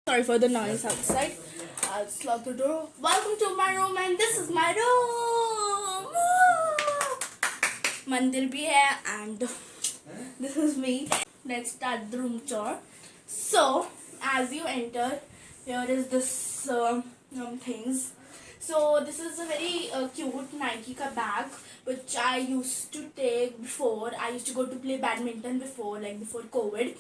Sorry for the noise outside. I'll just lock the door. Welcome to my room, and this is my room. Mandir bhi hai, and this is me. Let's start the room tour. So, as you enter, here is this things. So this is a very cute Nike ka bag which I used to take before. I used to go to play badminton before, like before COVID.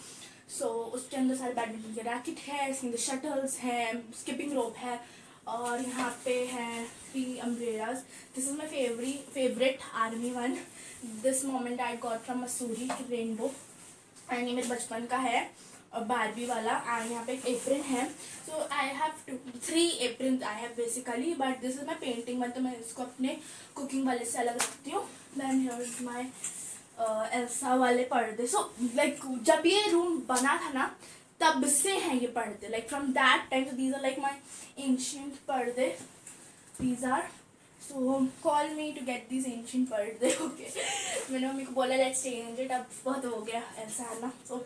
So उसके अंदर सारे badminton के racket है, इसके अंदर shuttles हैं, skipping rope है, और यहाँ पे है 3 umbrellas. This is my favorite army one. This moment I got from Masuri rainbow. And ये मेरे बचपन का है बारबी वाला. एंड यहाँ पे एक एप्रन है. So I have 3 apron I have basically, but this is my painting one, तो मैं इसको अपने कुकिंग वाले से अलग रखती हूँ. Then here is my Elsa वाले पर्दे. सो लाइक जब ये रूम बना था ना तब से हैं ये पर्दे, like from that time. So these are like my ancient पर्दे. These are, so call me to get this ancient पर्दे. ओके, मैंने मम्मी को बोला लेट्स चेंज इट, अब बहुत हो गया ऐसा है ना. सो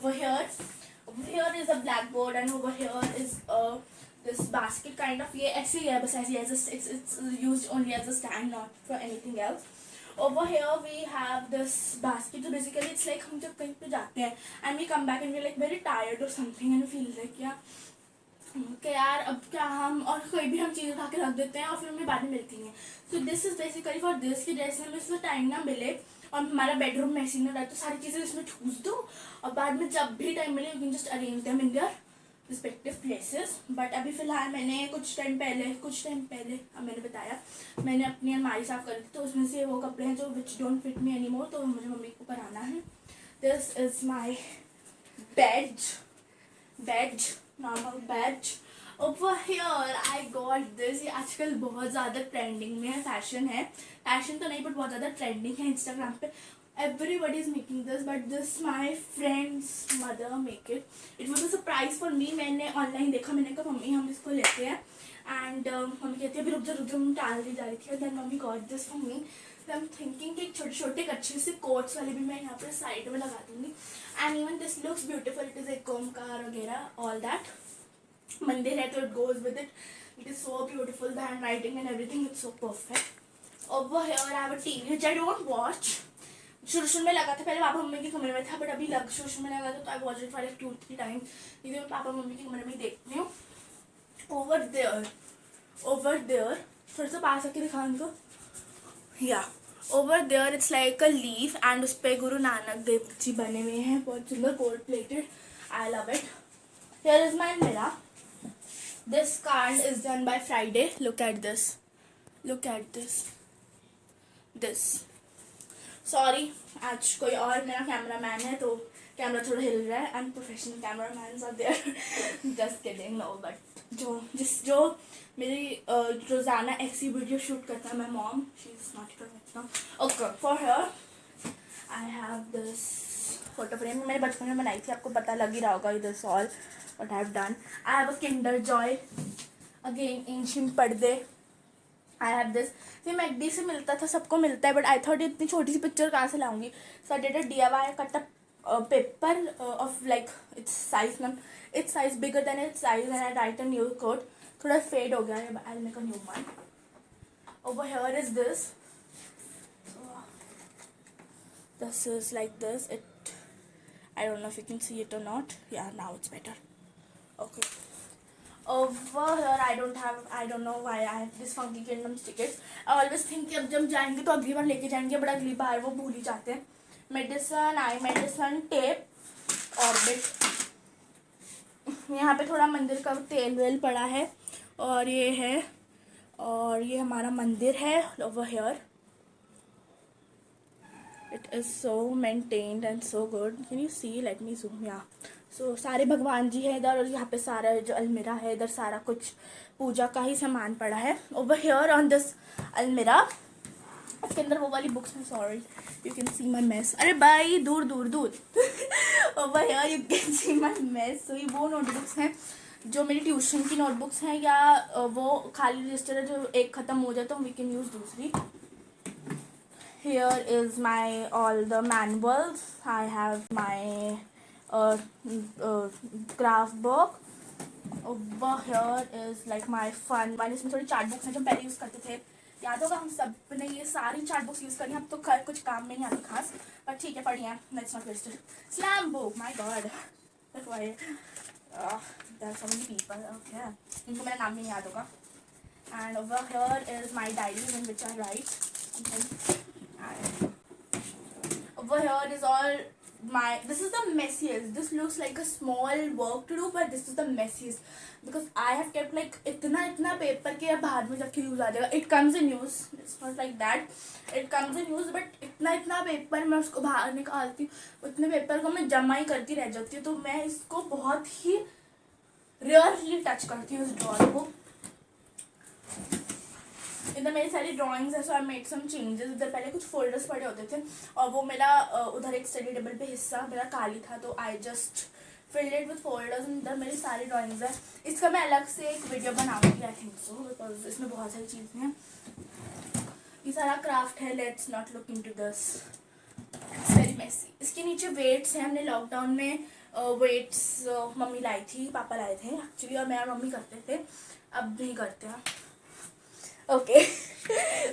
over here is a blackboard, and over here is this basket kind of. ये ऐसे ही है, बस ऐसे ही. It's used only as a stand, not for anything else. Over here we have this basket. So basically it's like हम जब कहीं पे जाते हैं and we come back and we're like very tired or something and we feel like यार अब क्या हम और कोई भी हम चीज़ उठा के रख देते हैं और फिर हमें बाद में मिलती हैं. So this is basically for this कि जैसे हमें इसमें टाइम ना मिले और हमारा बेडरूम में ऐसी ना रहे तो सारी चीज़ें इसमें ठूस दो और बाद में जब भी टाइम मिले you can just arrange them in their respective places. But अभी फ़िलहाल मैंने कुछ टाइम पहले मैंने बताया मैंने अपनी अलमारी साफ़ करी थी, तो उसमें से वो कपड़े हैं जो which don't fit me any more, तो मुझे मम्मी को कराना है. This is my bed, normal bed. Over here I got this. ये आजकल बहुत ज़्यादा ट्रेंडिंग में है, फैशन तो नहीं बट बहुत ज़्यादा ट्रेंडिंग है इंस्टाग्राम पे. Everybody is making this, but this my friends mother make it. It was a surprise for me. मैंने ऑनलाइन देखा, मैंने कहा मम्मी हम इसको लेते हैं. एंड मम्मी कहती है अभी रुक जा टाल दी जा रही थी. Then mummy got this for me. I am thinking कि छोटे छोटे अच्छे से कोट्स वाले भी मैं यहाँ पर साइड में लगा दूँगी. And even this looks beautiful. It is एक ओमकार वगैरह ऑल दैट. मंदिर है तो it goes with it. It is so beautiful. The hand writing and everything it's so perfect. Over here I have a TV which I don't watch. शुरू में लगा था, पहले पापा मम्मी के कमरे में था, बट अभी शुरू में लगा था तो I watch it for like 2-3 time. इधर मैं पापा मम्मी के कमरे में देखती हूँ. ओवर देयर थोड़ा सा पास आके दिखा उनको. Yeah over there it's like a leaf and उस पर गुरु नानक देव जी बने हुए हैं, बहुत सुंदर gold plated. I love it. Here is my mirror. This card is done by Friday. Look at this. Sorry, आज कोई और मेरा कैमरामैन है तो कैमरा थोड़ा हिल रहा है. And professional cameramans are there. Just kidding, no. But जो मेरी रोज़ाना ऐसी वीडियो शूट करता है my mom, she is not here. Okay, for her I have this photo frame. मैंने बचपन में बनाई थी, आपको पता लग ही रहा होगा. This all what I have done. I have a Kinder Joy, again ancient पर्दे. I have this. फिर मैकडी से मिलता था, सबको मिलता है, बट आई थॉट इतनी छोटी सी पिक्चर कहाँ से लाऊंगी. So I did a DIY, cut a paper of like its size bigger than its size and I write a new code. थोड़ा फेड हो गया है, I will make a new one. Over here is this. This is like this. It I don't know if you can see it और not. या now it's better. Okay. Over here I don't know why I have this funky kingdoms tickets. I always think कि अब जब जाएंगे तो अगली बार लेके जाएंगे, बट अगली बार वो भूल ही जाते हैं. Medicine tape, orbit. यहाँ पे थोड़ा मंदिर का तेल वेल पड़ा है और ये है, और ये हमारा मंदिर है. Over here it is so maintained and so good. Can you see? Let me zoom. Yeah so सारे भगवान जी हैं इधर, और यहाँ पे सारा जो अलमीरा है इधर सारा कुछ पूजा का ही सामान पड़ा है. ओवर हियर ऑन दिस अलमीरा, इसके अंदर वो वाली बुक्स हैं. Sorry, you can see my mess. अरे भाई दूर. Over here you can see my mess. So ये वो नोटबुक्स हैं जो मेरी ट्यूशन की नोटबुक्स हैं, या वो खाली रजिस्टर है जो एक ख़त्म हो जाए तो वी कैन यूज़ दूसरी. Here is my all the manuals. I have my craft book. Over here is like my fun one. इसमें थोड़ी चार्ट बुक्स हैं जो पहले यूज़ करते थे, याद होगा हम सब ने ये सारी चार्ट बुक्स यूज़ करी. अब तो कुछ काम में नहीं आती खास, पर ठीक है पढ़ी हैं. Let's not waste it. Slam book, my god. There are so many people. Okay, इनको मेरा नाम नहीं याद होगा. And over here is my diary in which I write. And over here is all my. This is the messiest. This looks like a small work to do, but this is the messiest because I have kept like इतना paper के बाद में जाके use आ जाएगा. It comes in use. It's not like that. It comes in use, but इतना paper मैं उसको बाहर निकालती हूँ. उतने paper को मैं जमा ही करती रह जाती हूँ. तो मैं इसको बहुत ही rarely touch करती हूँ इस drawer को. इधर मेरी सारी ड्राइंग्स है, so I made some changes. इधर पहले कुछ फोल्डर्स पड़े होते थे और वो मेरा उधर एक स्टडी टेबल पे हिस्सा मेरा खाली था, तो I just filled it with folders. इधर मेरी सारी ड्राइंग्स है. इसका मैं अलग से एक वीडियो बनाऊंगी आई थिंक सो, बिकॉज इसमें बहुत सारी चीज़ें हैं. ये सारा क्राफ्ट है. Let's not look into this, it's very messy. इसके नीचे वेट्स हैं. हमने लॉकडाउन में वेट्स मम्मी लाई थी, पापा लाए थे एक्चुअली, और मेरा मम्मी करते थे, अब नहीं करते हैं. Okay.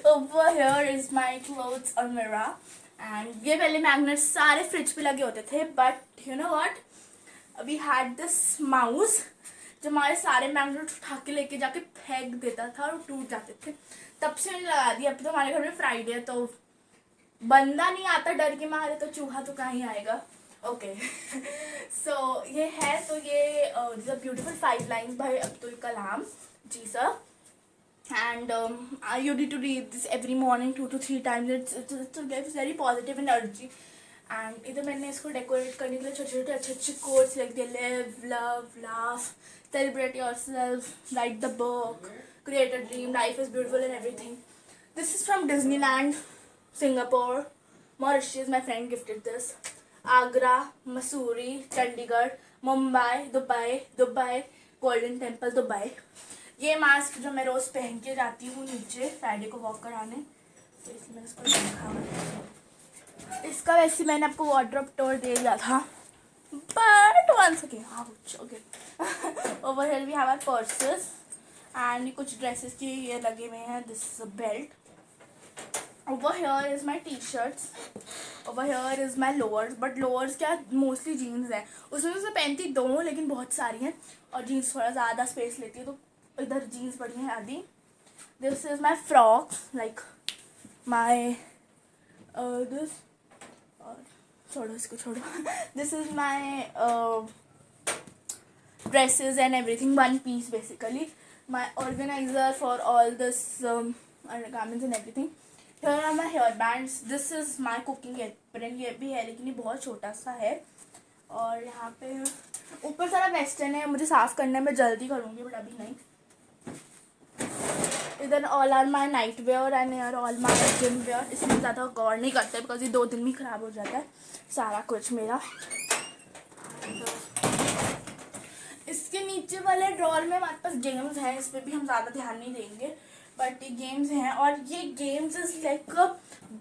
Over here is my clothes almirah. And ये पहले मैग्नेट्स सारे फ्रिज पे लगे होते थे, but you know what? We had this mouse जो हमारे सारे मैग्नेट उठा के लेके जाके फेंक देता था और टूट जाते थे. तब से मैंने लगा दिया. अब तो हमारे घर में फ्राइडे है तो बंदा नहीं आता डर के मारे, तो चूहा तो कहाँ ही आएगा. ओके. सो ये है. तो ये beautiful 5 lines by Abdul Kalam ji sir. And you need to read this every morning 2 to 3 times. It gives very positive energy. And इधर मैंने इसको डेकोरेट करने के लिए छोटे छोटे अच्छे कोट्स लिख दिए. Live, love, laugh, celebrate yourself, right the book, create a dream, life is beautiful and everything. This is from Disneyland, Singapore, Mauritius. My friend gifted this. Agra, Mussoorie, Chandigarh, Mumbai, Dubai, golden temple Dubai. ये mask जो मैं रोज़ पहन के जाती हूँ नीचे Friday को walk कराने, तो इसलिए मैंने इसको रखा. इसका वैसे मैंने आपको वार्डरोब टूर दे दिया था, but once again okay. Over here we have our purses and कुछ ड्रेसेस की ये लगे हुए हैं. This belt. Over here is my T-shirts. Over here is my lowers. But lowers क्या, मोस्टली जीन्स है. उसमें से पहनती दो हूँ लेकिन बहुत सारी हैं, और जीन्स थोड़ा ज़्यादा स्पेस लेती है, तो इधर जीन्स पड़ी हैं आधी. This is my frock, like my this, छोड़ो इसको छोड़ो. This is my dresses and everything, one piece basically. My organizer for all this garments and everything. Here are my hair bands. This is my cooking apron. ये भी है लेकिन ये बहुत छोटा सा है. और यहाँ पे ऊपर सारा वेस्टर्न है, मुझे साफ़ करने में जल्दी करूँगी बट अभी नहीं. इधर all are my nightwear and here all my gym wear. इसमें ज़्यादा गौर नहीं करते बिकॉज ये 2 दिन में ख़राब हो जाता है सारा कुछ मेरा. इसके नीचे वाले ड्रॉर में हमारे पास गेम्स हैं. इस पर भी हम ज़्यादा ध्यान नहीं देंगे, बट ये गेम्स हैं. और ये games is like a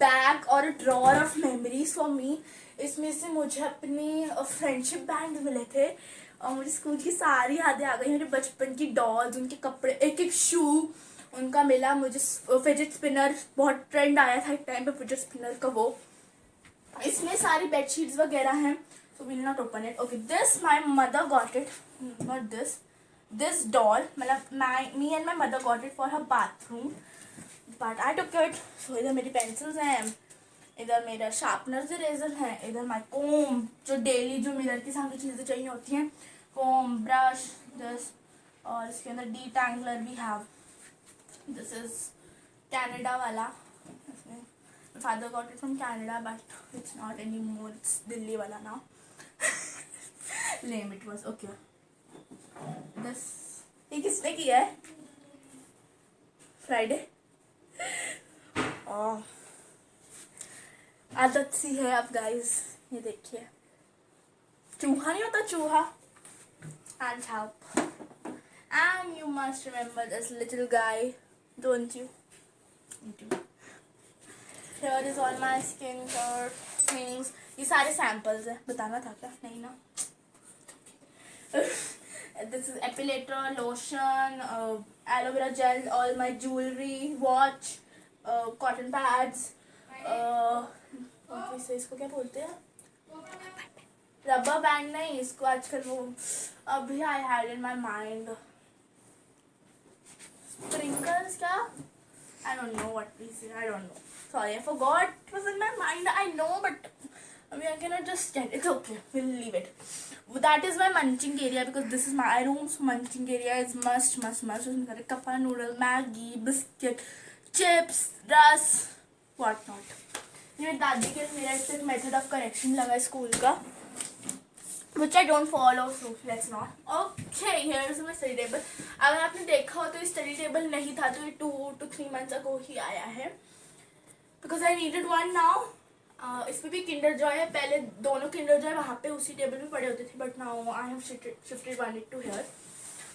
bag और a drawer of memories for me. इसमें से मुझे अपनी फ्रेंडशिप बैंड मिले थे और मुझे स्कूल की सारी यादें आ गई. मेरे बचपन की डॉल्स, उनके कपड़े, एक एक शू उनका मिला मुझे. फिजिट स्पिनर बहुत ट्रेंड आया था एक टाइम पे फिजिट स्पिनर का. वो इसमें सारी बेडशीट्स वगैरह हैं, so will not open it. Okay, this my mother got it, not this doll, मतलब me and my mother got it for her bathroom, but I took it. So इधर मेरी pencils हैं, इधर मेरा शार्पनर इरेजर है, इधर माई कोम जो daily जो मिरर की सारी चीज़ें चाहिए होती हैं, कोम, ब्रश, दिस. और इसके अंदर डी टैंगलर भी हैव. दिस इज कैनेडा वाला. My father got it from Canada, but it's not anymore. It's Delhi wala now. Lame it was. Okay. This ये किसने किया है? Friday. Oh. आदत सी है अब guys. ये देखिए. चूहा नहीं होता चूहा. And help. And you must remember this little guy, don't you? You do. Here is all my skin care things. ये सारे सैम्पल्स हैं. बताना था क्या? नहीं ना. This is epilator, lotion, aloe vera gel, all my jewelry, watch, cotton pads, इसको क्या बोलते हैं, रबर बैंड नहीं, इसको आजकल वो अभी I had in my mind sprinkles क्या, I don't know what we say, I don't know, sorry I forgot, it was in my mind, I know but I mean I cannot just stand, it's okay, we'll leave it. That is my munching area because this is my room, so munching area is must. उसमें cup noodle, Maggi, biscuit, chips, रस, what not. ये मेरी दादी के मेरा एक method of correction लगा school का, which I don't follow, so let's not. Okay, here is my study table. अगर आपने देखा हो तो ये study table नहीं था, तो ये 2 to 3 months ago ही आया है, because I needed one now. इसमें भी किंडर जॉय है, पहले दोनों किंडर जॉय वहाँ पे उसी टेबल पे पड़े होते थे, but now I have shifted one it to here.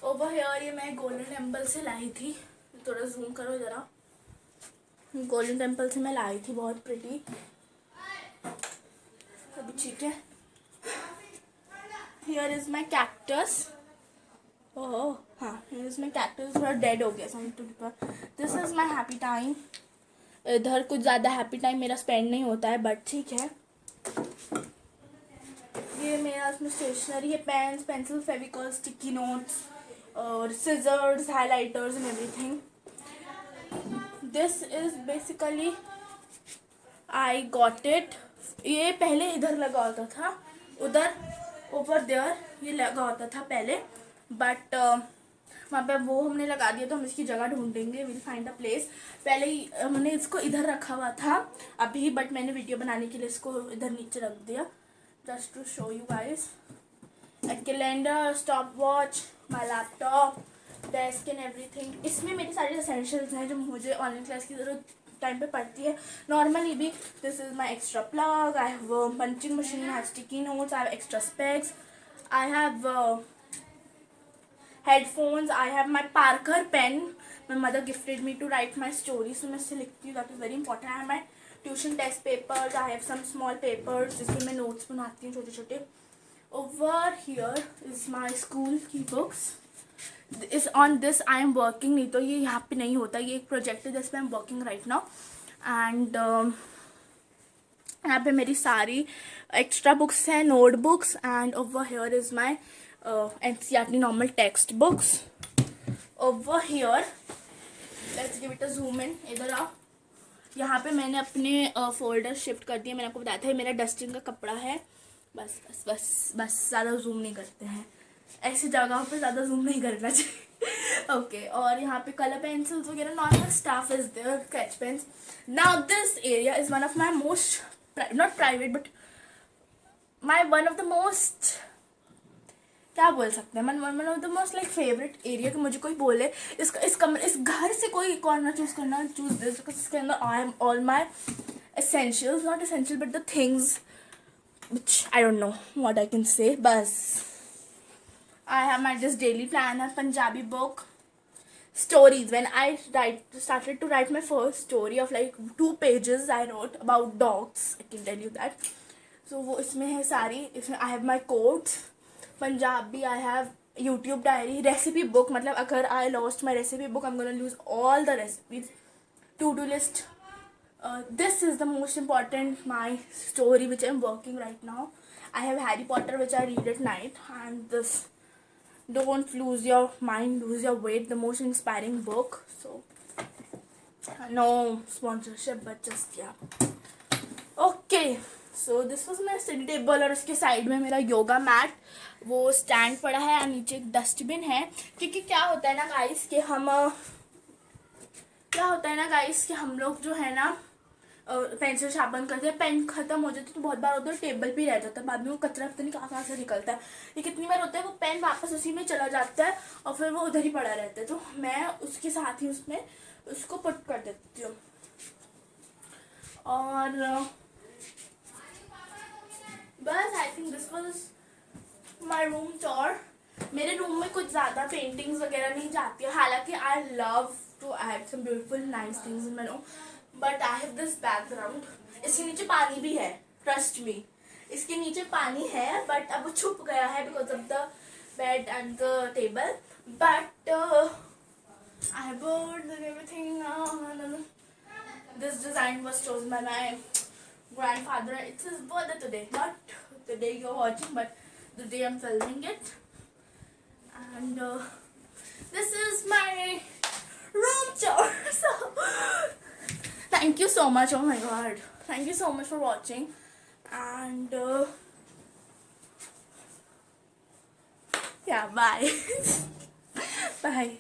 Over here ये मैं गोल्डन टेम्पल से लाई थी, थोड़ा जूम करो ज़रा, गोल्डन टेम्पल से मैं लाई थी, बहुत प्रिटी. अभी ठीक है. Here is my cactus. Oh हाँ, हियर इज माई कैक्टस, थोड़ा डेड हो गया. This is my happy time. इधर कुछ ज़्यादा हैप्पी टाइम मेरा स्पेंड नहीं होता है, बट ठीक है. ये मेरा इसमें स्टेशनरी है, pens, pencil, Fevicol, sticky notes और scissors, highlighters and everything. This is basically I got it. ये पहले इधर लगा होता था, उधर ओवर देयर ये लगा होता था पहले, बट वहाँ पे वो हमने लगा दिया, तो हम इसकी जगह ढूंढेंगे, विल फाइंड अ प्लेस. पहले ही हमने इसको इधर रखा हुआ था अभी, बट मैंने वीडियो बनाने के लिए इसको इधर नीचे रख दिया, just to show you guys. A calendar, stopwatch, my laptop, desk and everything. इसमें मेरी सारी एसेंशियल्स हैं जो मुझे ऑनलाइन क्लास की ज़रूरत टाइम पे पड़ती है, नॉर्मली भी. This is my extra plug, I have punching machine, I have sticky notes, I have extra specs, I have headphones, I have my Parker pen, my mother gifted me to write my story, so मैं इससे लिखती हूँ, that is very important. I have my tuition test papers, I have some small papers जिसमें मैं notes बनाती हूँ छोटे छोटे. Over here is my school की books. Is on this I am working, नहीं तो ये यहाँ पे नहीं होता, ये एक प्रोजेक्ट है जिसपे I am working right now. And यहाँ पे मेरी सारी एक्स्ट्रा बुक्स हैं, notebooks. And over here is my NCERT normal text books. Over here, let's give it a zoom in. इधर आओ. यहाँ पे मैंने अपने फोल्डर शिफ्ट कर दिए. मैंने आपको बताया था मेरा डस्टिंग का कपड़ा है. बस बस बस बस ज़्यादा जूम नहीं करते हैं, ऐसी जगह पे ज़्यादा जूम नहीं करना चाहिए. ओके और यहाँ पे कलर पेंसिल्स वगैरह, normal stuff is there, sketch pens. Now this area is one of my most, not private but my one of the most, क्या बोल सकते हैं, one of the most like favourite area. कि मुझे कोई बोले इस घर से कोई कॉर्नर चूज करना, चूज दिस, बिकॉज इसके अंदर I am all my essentials, not essential but the things which I don't know what I can say. बस I have my this daily planner, Punjabi book, stories. When I started to write my first story of like 2 pages, I wrote about dogs, I can tell you that. So वो इसमें है सारी, इसमें I have my quotes, Punjabi, I have YouTube diary, recipe book. मतलब अगर I lost my recipe book, I'm gonna lose all the recipes. To-do list. This is the most important, my story which I'm working right now. I have Harry Potter which I read at night, and this Don't Lose Your Mind, Lose Your Weight, the most inspiring book. So no sponsorship but just yeah. Okay, so this was my study table. और उसके side में मेरा yoga mat, वो stand पड़ा है, और नीचे एक डस्टबिन है. क्योंकि क्या होता है ना गाइस कि हम लोग जो है ना पेंसिल शार्पन करते हैं, पेन खत्म हो जाती है तो बहुत बार होता है टेबल पे रह जाता है, बाद में वो कचरा पता नहीं कहाँ से निकलता है. ये कितनी बार होता है वो पेन वापस उसी में चला जाता है और फिर वो उधर ही पड़ा रहता है, तो मैं उसके साथ ही उसमें उसको पुट कर देती हूँ. और बस I think this was my room tour. मेरे रूम में कुछ ज़्यादा पेंटिंग्स वगैरह नहीं जाती है, हालांकि I love to have some beautiful nice things in my room, but I have this background. इसके नीचे पानी भी है, ट्रस्ट मी, इसके नीचे पानी है, बट अब वो छुप गया है because of the bed and the table, but I bought and everything. This design was chosen by my grandfather. It's his birthday today, not the day you're watching, but the day I'm filming it. And this is my room tour. So thank you so much. Oh my god, thank you so much for watching. And yeah, bye. Bye.